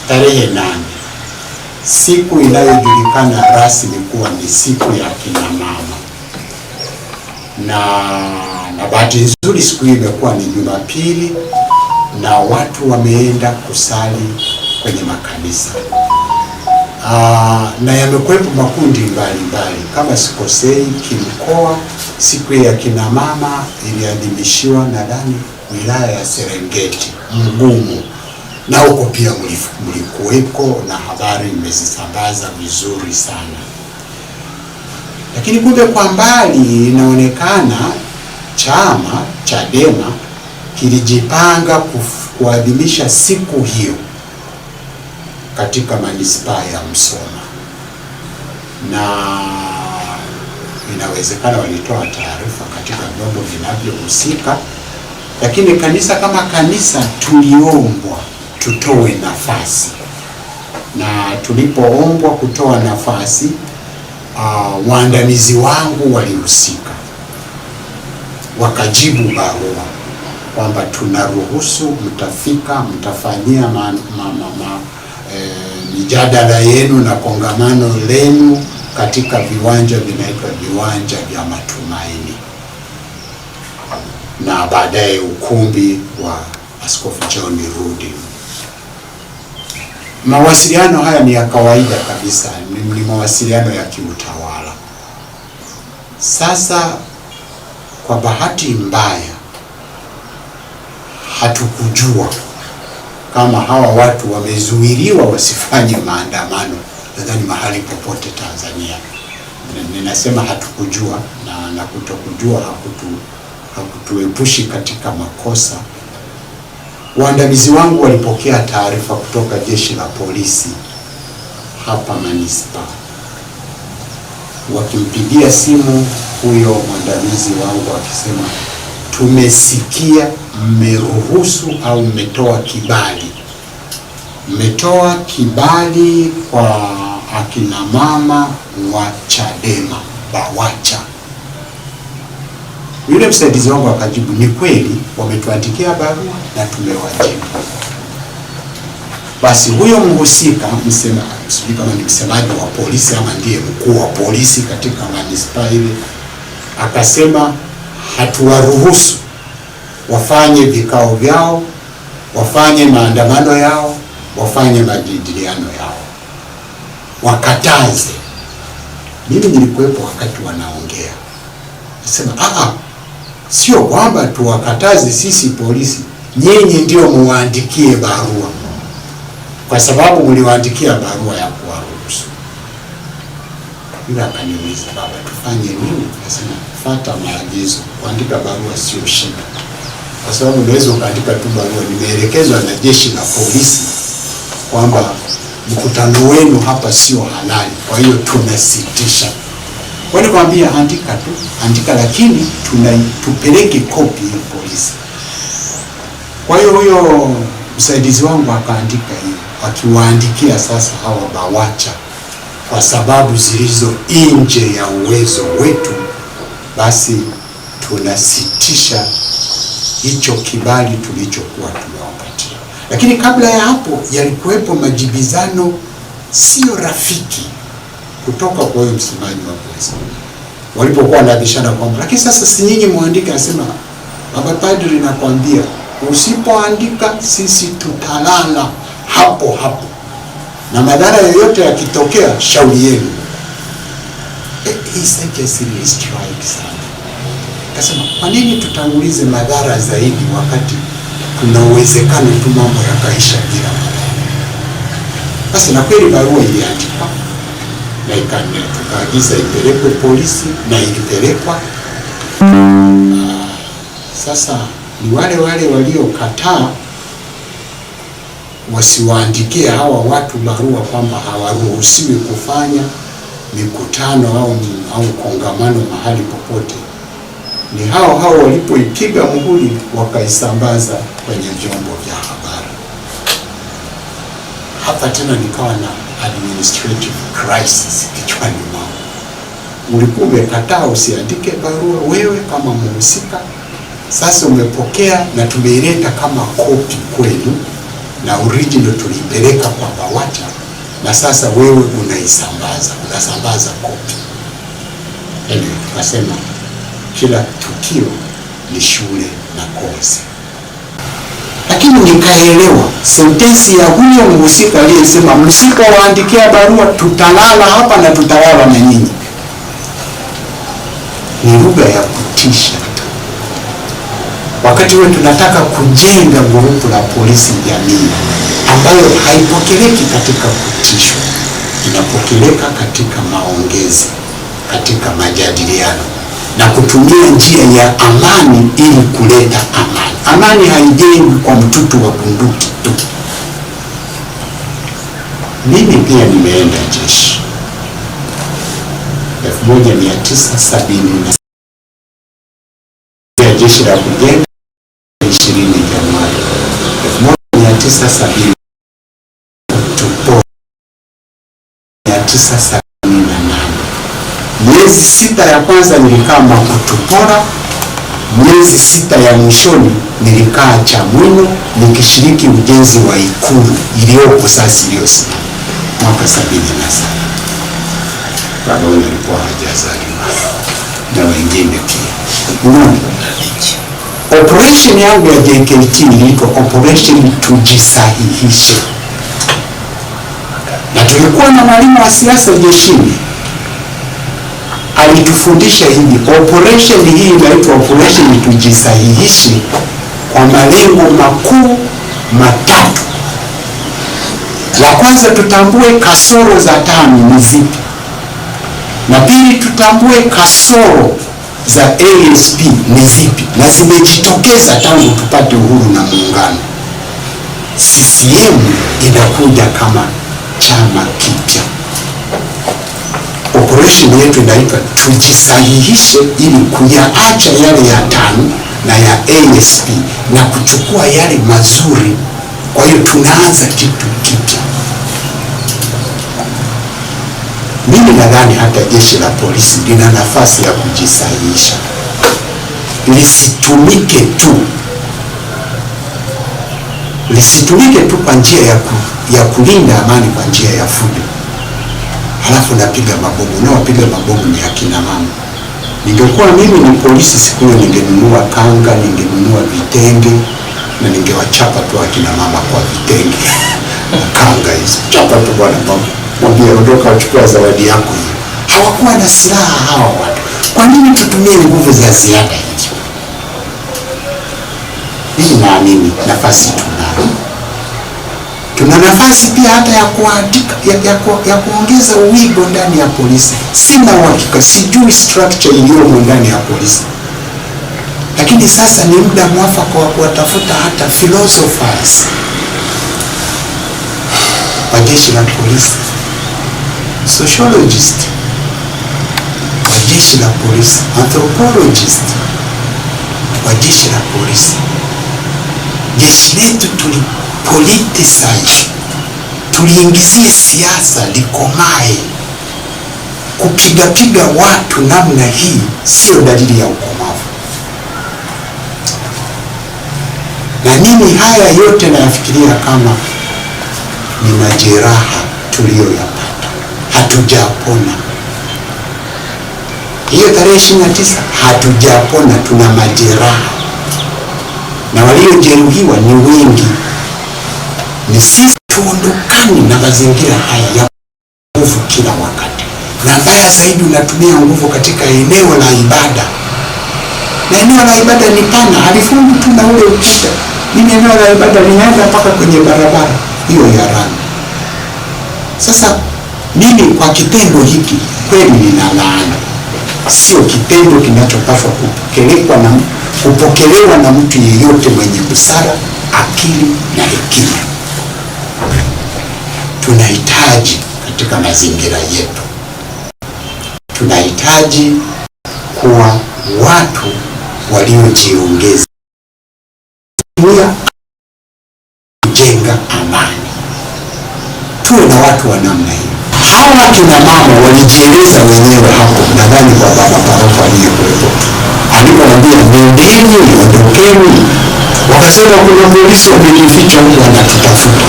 tarehe 8, siku inayojulikana rasmi kuwa ni siku ya kina mama, na bahati nzuri siku hii imekuwa ni Jumapili na watu wameenda kusali kwenye makanisa. Na yamekuwepo makundi mbalimbali, kama sikosei kimkoa, siku ya kina mama iliadhimishiwa nadhani wilaya ya Serengeti, Mgumu, na huko pia mlikuweko na habari imezisambaza vizuri sana. Lakini kumbe kwa mbali inaonekana chama Chadema kilijipanga kuadhimisha siku hiyo katika manispaa ya Msoma, na inawezekana walitoa taarifa katika vyombo vinavyohusika, lakini kanisa kama kanisa tuliombwa tutoe nafasi, na tulipoombwa kutoa nafasi waandamizi wangu walihusika, wakajibu barua kwamba tunaruhusu mtafika, mtafanyia mijadala yenu na kongamano lenu katika viwanja vinaitwa viwanja vya Matumaini, na baadaye ukumbi wa Askofu John Rudi. Mawasiliano haya ni ya kawaida kabisa, ni mawasiliano ya kiutawala. Sasa kwa bahati mbaya hatukujua kama hawa watu wamezuiliwa wasifanye maandamano, nadhani mahali popote Tanzania. Ninasema hatukujua, na kutokujua hakutuepushi katika makosa. Waandamizi wangu walipokea taarifa kutoka jeshi la polisi hapa manispaa, wakimpigia simu huyo mwandamizi wangu akisema, tumesikia mmeruhusu au mmetoa kibali kwa akina mama wa Chadema BAWACHA. Yule msaidizi wangu akajibu, ni kweli wametuandikia barua na tumewajibu. Basi huyo mhusika, sijui kama ni msemaji wa polisi ama ndiye mkuu wa polisi katika manispaa ile, akasema hatuwaruhusu wafanye vikao vyao, wafanye maandamano yao, wafanye majadiliano yao, wakataze. Mimi nilikuwepo wakati wanaongea, nasema sio kwamba tuwakataze sisi polisi, nyinyi ndio muwaandikie barua, kwa sababu mliwaandikia barua ya kuwaruhusu. Yule akaniuliza, baba, tufanye nini? Nasema fuata maagizo, kuandika barua sio shida, kwa sababu unaweza ukaandika tu barua, nimeelekezwa na jeshi la polisi kwamba mkutano wenu hapa sio halali, kwa hiyo tunasitisha. Kwa hiyo nikamwambia andika, lakini tupeleke kopi ya polisi. Kwa hiyo huyo msaidizi wangu akaandika hiyo, akiwaandikia sasa hawa BAWACHA, kwa sababu zilizo nje ya uwezo wetu, basi tunasitisha hicho kibali tulichokuwa tumewapatia. Lakini kabla ya hapo yalikuwepo majibizano sio rafiki kutoka kwa huyo msemaji wa polisi, walipokuwa wanabishana kwamba lakini sasa si nyinyi muandike. Anasema, baba padri, nakwambia usipoandika sisi tutalala hapo hapo, na madhara yoyote yakitokea shauri yenu. He said yes, really strike sana. Akasema, kwa nini tutangulize madhara zaidi wakati kuna uwezekano tu mambo yakaisha bila madhara? Basi na kweli barua iliandikwa na tukaagiza ipelekwe polisi na ilipelekwa. Sasa ni wale waliokataa wasiwaandikie hawa watu barua kwamba hawaruhusiwi kufanya mikutano au kongamano mahali popote, ni hao walipoipiga muhuri wakaisambaza kwenye vyombo vya habari. Hapa tena nikawa na administrative crisis kichwani mwangu. Ulikuwa umekataa usiandike barua wewe kama mhusika, sasa umepokea na tumeileta kama kopi kwenu, na original tulipeleka kwa BAWACHA, na sasa wewe unasambaza kopi. Tukasema kila tukio ni shule na kozi. Lakini nikaelewa sentensi ya huyo mhusika aliyesema, msika waandikia barua, tutalala hapa na tutalala na nyinyi, ni lugha ya kutisha. Wakati wewe tunataka kujenga grupu la polisi jamii ambayo haipokeleki katika kutishwa, inapokeleka katika maongezi, katika majadiliano na kutumia njia ya amani ili kuleta amani. Amani haijengwi kwa mtutu wa bunduki tu. Mimi pia nimeenda jeshi 1970 ya jeshi la kujenga 20 Januari 1970 tupo 1978. Miezi 6 ya kwanza nilikaa Makutupora, miezi 6 ya mwishoni nilikaa Chamwino nikishiriki ujenzi wa Ikulu iliyopo sasa iliyosimama mwaka 77. Baba alikuwa hajazaliwa na wengine pia. Operation yangu ya JKT ilikuwa Operation Tujisahihishe, na tulikuwa na mwalimu wa siasa jeshini alitufundisha hivi. Operation hii inaitwa Operation Tujisahihishe kwa malengo makuu matatu. La kwanza, tutambue kasoro za TANU ni zipi, na pili, tutambue kasoro za ASP ni zipi na zimejitokeza tangu tupate uhuru na muungano. CCM inakuja kama chama kipya. Operation yetu inaitwa Tujisahihishe ili kuyaacha yale ya TANU na ya ASP na kuchukua yale mazuri. Kwa hiyo tunaanza kitu kipya. Mimi nadhani hata jeshi la polisi lina nafasi ya kujisahihisha, lisitumike tu kwa njia ya kulinda amani kwa njia ya fujo. Halafu napiga mabomu, na wapiga mabomu ni akina mama. Ningekuwa mimi ni polisi siku hiyo, ningenunua kanga, ningenunua vitenge na ningewachapa tu akina mama kwa vitenge kanga hizo, chapa tu bwana mama, mwambie ondoka, uchukua zawadi yako hiyo. Hawakuwa na silaha hawa watu. Kwa nini tutumie nguvu za ziada hizo? Mimi naamini nafasi tunayo. Tuna nafasi pia hata ya kuandika ya kuongeza uwigo ndani ya polisi. Sina uhakika, sijui structure iliyomo ndani ya polisi, lakini sasa ni muda mwafaka wa kuwatafuta hata philosophers wa jeshi la polisi, sociologist wa jeshi la polisi, anthropologist wa jeshi la polisi. Jeshi letu tulipoliticize, tuliingizie siasa likomae. Kupiga watu namna hii sio dalili ya ukomavu. Na mimi haya yote nayafikiria kama ni majeraha tuliyoyapata, hatujapona. Hiyo tarehe 29 hatujapona, tuna majeraha na waliojeruhiwa ni wengi. Ni sisi tuondokane na mazingira haya ya nguvu kila wakati, na mbaya zaidi unatumia nguvu katika eneo la ibada, na eneo la ibada ni pana, halifungi tu na ule ukuta. Mimi eneo la ibada linaenda mpaka kwenye barabara hiyo ya rami. Sasa mimi kwa kitendo hiki kweli nina laana. Sio kitendo kinachopaswa kupokelewa na mtu yeyote mwenye busara, akili na hekima. Tunahitaji katika mazingira yetu, tunahitaji kuwa watu waliojiongeza kujenga amani. Tuwe na watu wa namna hiyo. Hawa kina mama walijieleza wenyewe hapo, nadhani kwa baba paroko aliyekuwepo, alipoambia nendeni, ondokeni, Wakasema kuna polisi wamejificha huko wanatutafuta.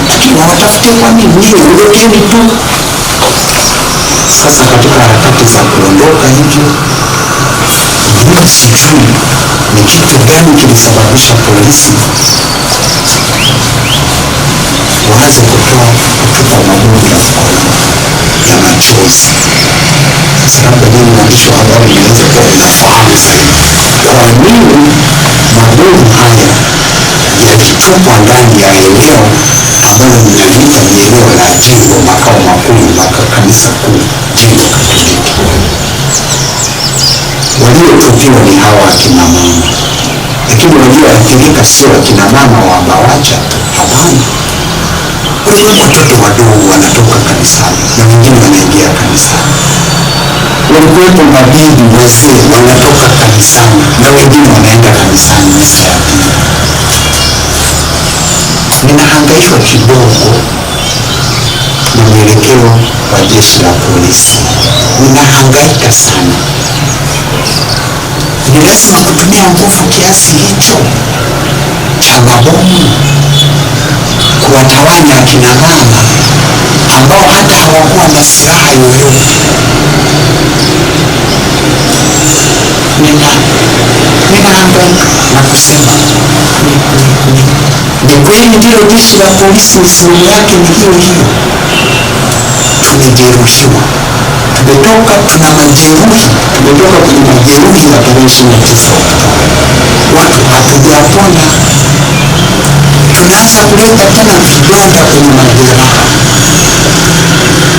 Lakini wawatafute kwa nini? Nyinyi ondokeni tu. Sasa katika harakati za kuondoka hivyo, mimi sijui ni kitu gani kilisababisha polisi waanze kutupa mabomu ya machozi. Sababu mimi mwandishi wa habari naweza kuwa unafahamu zaidi kwa nini mabomu haya yalitupwa ndani ya eneo ambalo mnaliita ni eneo la jengo makao makuu kanisa kuu, jengo Katoliki. Waliotupiwa ni hawa akina mama, lakini walioathirika sio akina mama wa BAWACHA, hapana. Watoto wadogo wanatoka kanisani na wengine wanaingia kanisani. Walikuwepo mabibi wazee wanatoka kanisani na wengine wanaenda kanisani misa ya pili. Ninahangaishwa kidogo na mwelekeo wa jeshi la polisi. Ninahangaika sana. Ni lazima kutumia nguvu kiasi hicho cha mabomu kuwatawanya akina mama ambao hata hawakuwa na silaha yoyote. Ninahangaika na kusema ni kweli ndilo jeshi la polisi misimamo yake ni hiyo hiyo. Tumejeruhiwa, tumetoka tuna majeruhi, tumetoka kwenye majeruhi ya tarehe 29 Oktoba. Watu hatujapona, tunaanza kuleta tena vidonda kwenye majeraha.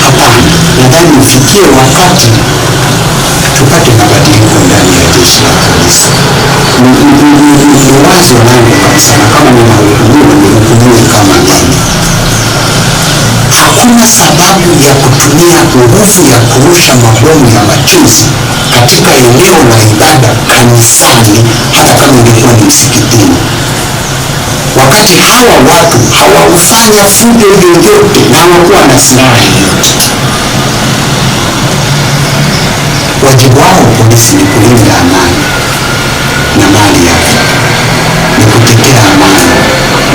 Hapana, nadhani ufikie wakati tupate mabadiliko ndani ya jeshi la polisi. Ni wazo langu kabisa, na kama ninahukumiwa kama mimi, hakuna sababu ya kutumia nguvu ya kurusha mabomu ya machozi katika eneo la ibada kanisani, hata kama ingekuwa ni msikitini, wakati hawa watu hawakufanya fujo yoyote na hawakuwa na silaha yoyote. Wajibu wao polisi ni kulinda amani na mali ya vitu, ni kutetea amani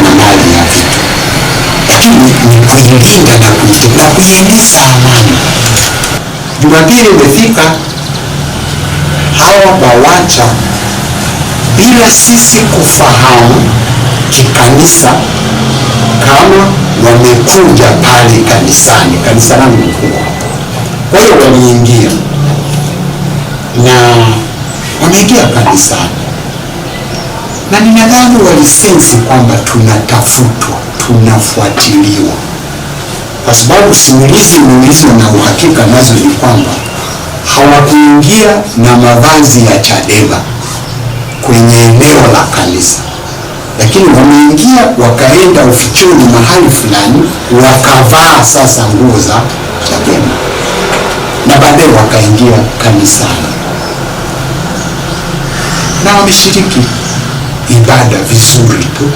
na mali ya vitu, lakini ni kuilinda na kuieneza amani. Jumapili imefika, hawa BAWACHA bila sisi kufahamu kikanisa kama wamekuja pale kanisani, kanisa langu mkuu. Kwa hiyo waliingia na wameingia kanisani, na ninadhani walisensi kwamba tunatafutwa, tunafuatiliwa, kwa sababu simulizi nilizo na uhakika nazo ni kwamba hawakuingia na mavazi ya Chadema kwenye eneo la kanisa, lakini wameingia wakaenda ufichoni mahali fulani wakavaa sasa nguo za Chadema na baadaye wakaingia kanisani na wameshiriki ibada vizuri tu.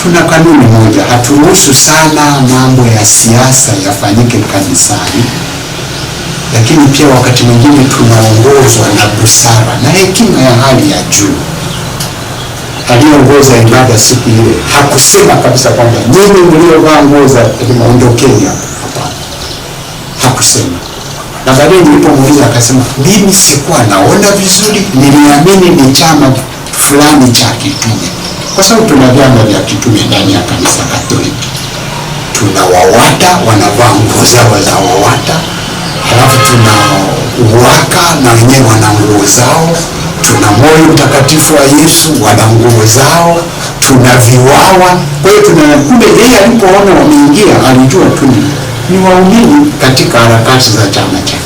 Tuna kanuni moja, haturuhusu sana mambo ya siasa yafanyike kanisani, lakini pia wakati mwingine tunaongozwa na busara na hekima ya hali ya juu. Aliongoza ibada siku ile hakusema kabisa kwamba nyinyi mliovaa nguo za Chadema ondokeni hapa. Hapana, hakusema. Na baadaye nilipomuuliza akasema mimi sikuwa naona vizuri, niliamini ni chama fulani cha kitume, kwa sababu tuna vyama vya kitume ndani ya kanisa Katoliki. Tuna WAWATA wanavaa nguo zao za WAWATA, halafu tuna UWAKA na wenyewe wana nguo zao, tuna Moyo Mtakatifu wa Yesu wana nguo zao, tuna VIWAWA. Kwa hiyo kumbe yeye alipoona wameingia alijua tu ni waumini katika harakati za chama cha